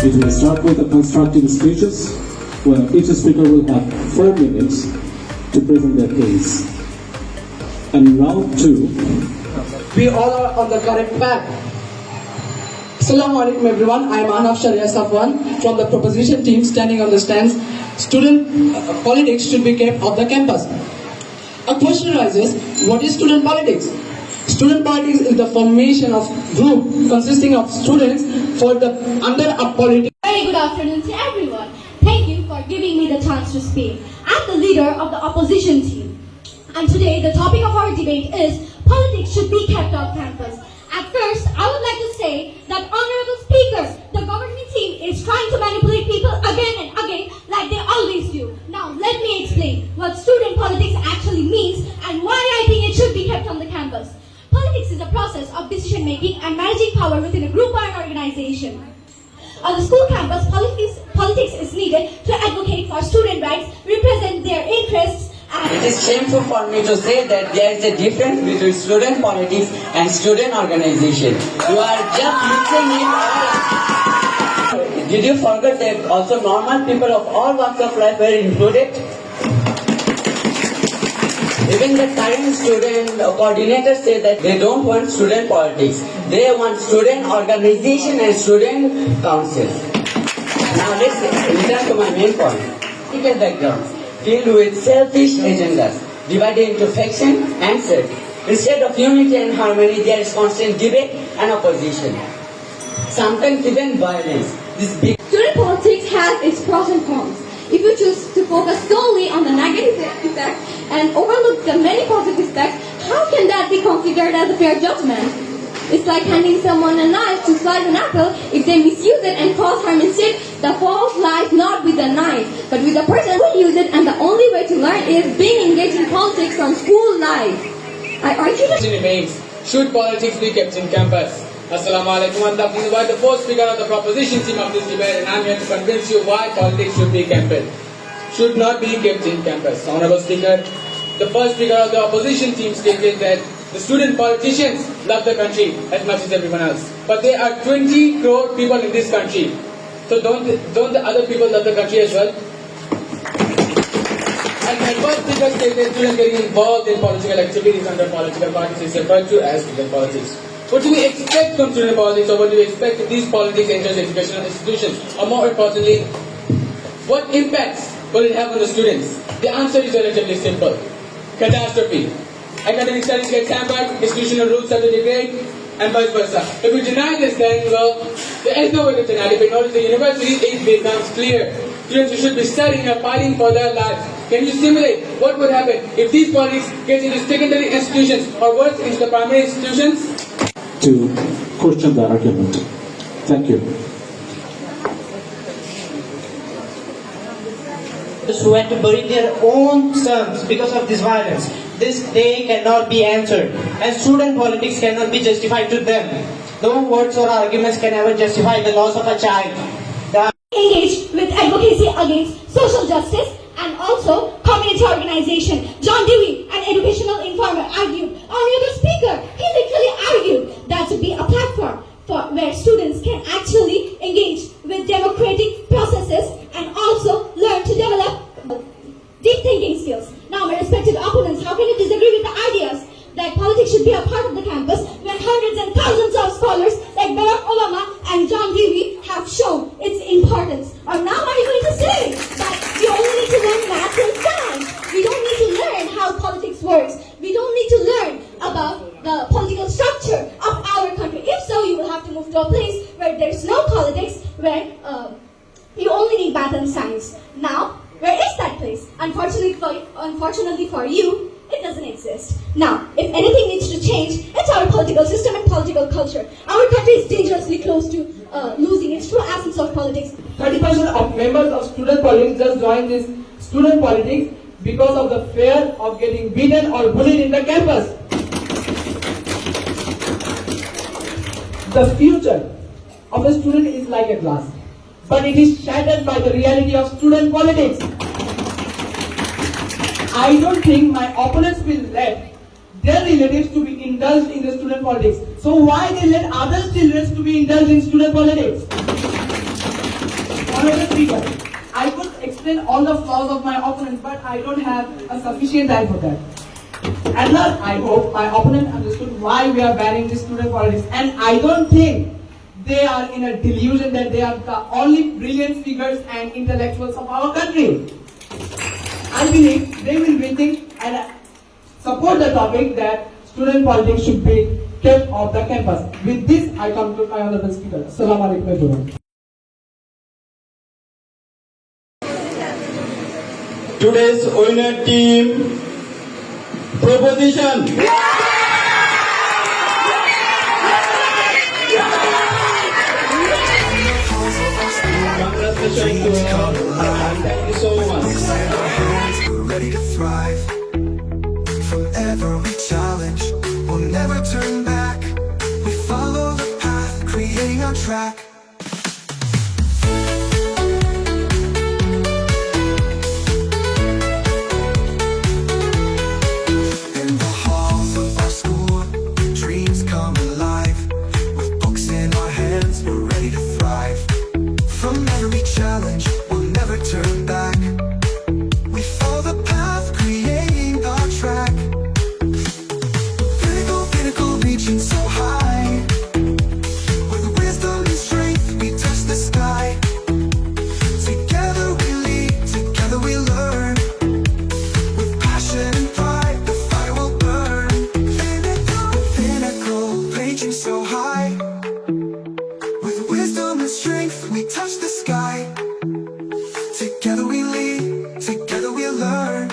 It will start with the constructive speeches, where each speaker will have 4 minutes to present their case. And round 2, we all are on the correct path. Assalamu alaikum everyone, I am Anaf Sharia Safwan from the proposition team standing on the stands. Student politics should be kept off the campus. A question arises, what is student politics? Student politics is the formation of group consisting of students for the under a political. Very good afternoon to everyone. Thank you for giving me the chance to speak. I'm the leader of the opposition team. And today the topic of our debate is politics should be kept off campus. At first, I would like to say that honorable speaker, the governing team is trying to manipulate people again and again like they always do. Now let me explain what student politics actually means and why I think it should be kept on the campus. Politics is a process of decision making and managing power within a group or an organization. On the school campus, politics is needed to advocate for student rights, represent their interests. It is shameful for me to say that there is a difference between student politics and student organization. You are just mixing it all. Did you forget that also normal people of all walks of life were included? Even the current student coordinators say that they don't want student politics. They want student organization and student council. Now let's return to my main point. Typical background, filled with selfish agendas, divided into faction and sect. Instead of unity and harmony, there is constant debate and opposition. Sometimes even violence. Student politics has its pros and cons. If you choose to focus solely on the negative effects and overlook the many positive aspects, how can that be considered as a fair judgment? It's like handing someone a knife to slice an apple. If they misuse it and cause harm instead, the fault lies not with the knife, but with the person who used it, and the only way to learn is being engaged in politics from school life. I argue that remains, should politics be kept in campus? Assalamu alaikum, I'm talking about the fourth speaker of the proposition team of this debate, and I'm here to convince you why politics should be should not be kept in campus. Honorable Speaker, the first speaker of the opposition team stated that the student politicians love the country as much as everyone else. But there are 20 crore people in this country. So don't the other people love the country as well? And my first speaker stated students getting involved in political activities under political parties is referred to as student politics. What do we expect from student politics, or what do we expect if these politics enters educational institutions? Or more importantly, what impacts will it have on the students? The answer is relatively simple. Catastrophe. Academic studies get hampered, institutional rules are to degrade, and vice versa. If we deny this, then, well, there is no way to deny it. In order the university is becomes clear. Students who should be studying are fighting for their lives. Can you simulate what would happen if these politics get into secondary institutions, or worse, into the primary institutions? to question the argument. Thank you. Who had to bury their own sons because of this violence. This day cannot be answered, and student politics cannot be justified to them. No words or arguments can ever justify the loss of a child. Engaged with advocacy against social justice and also community organization. John Dewey, an educational informer, argued, or the speaker, he literally argued that to be a platform for where students can actually engage with democratic processes and also learn to develop deep thinking skills. Now, my respected opponents, how can you disagree with the ideas that politics should be a part of the campus when hundreds and thousands of scholars like Barack Obama and John Dewey have shown its importance? Or now are you going to say that we only need to learn math and science? We don't need to learn how politics works. We don't need to learn about the political structure of our country. If so, you will have to move to a place where there's no politics, where you only need math and science. Now, where is that place? Unfortunately for you, it doesn't exist. Now, if anything needs to change, it's our political system and political culture. Our country is dangerously close to losing its true essence of politics. 30% of members of student politics just joined this student politics because of the fear of getting beaten or bullied in the campus. The future of a student is like a glass, but it is shattered by the reality of student politics. I don't think my opponents will let their relatives to be indulged in the student politics. So why they let other children to be indulged in student politics? Honorable Speaker, I could explain all the flaws of my opponent, but I don't have a sufficient time for that. And thus, I hope my opponent understood why we are banning this student politics. And I don't think they are in a delusion that they are the only brilliant figures and intellectuals of our country. I believe they will rethink and support the topic that student politics should be kept off the campus. With this, I conclude my honorable speaker. Assalamu alaikum everyone. Today's winner team proposition. Congratulations to all and thank you so much. We're ready to thrive. From every challenge, we'll never turn back. We follow the path, creating our track. In the halls of our school, dreams come alive. With books in our hands, we're ready to thrive. From every challenge, we'll never turn back. We follow the path, creating our track. Pinnacle, pinnacle, reaching so high. With wisdom and strength, we touch the sky. Together we lead, together we learn. With passion and pride, the fire will burn. Pinnacle, pinnacle, reaching so high. With wisdom and strength, we touch the sky. Together we lead, together we learn.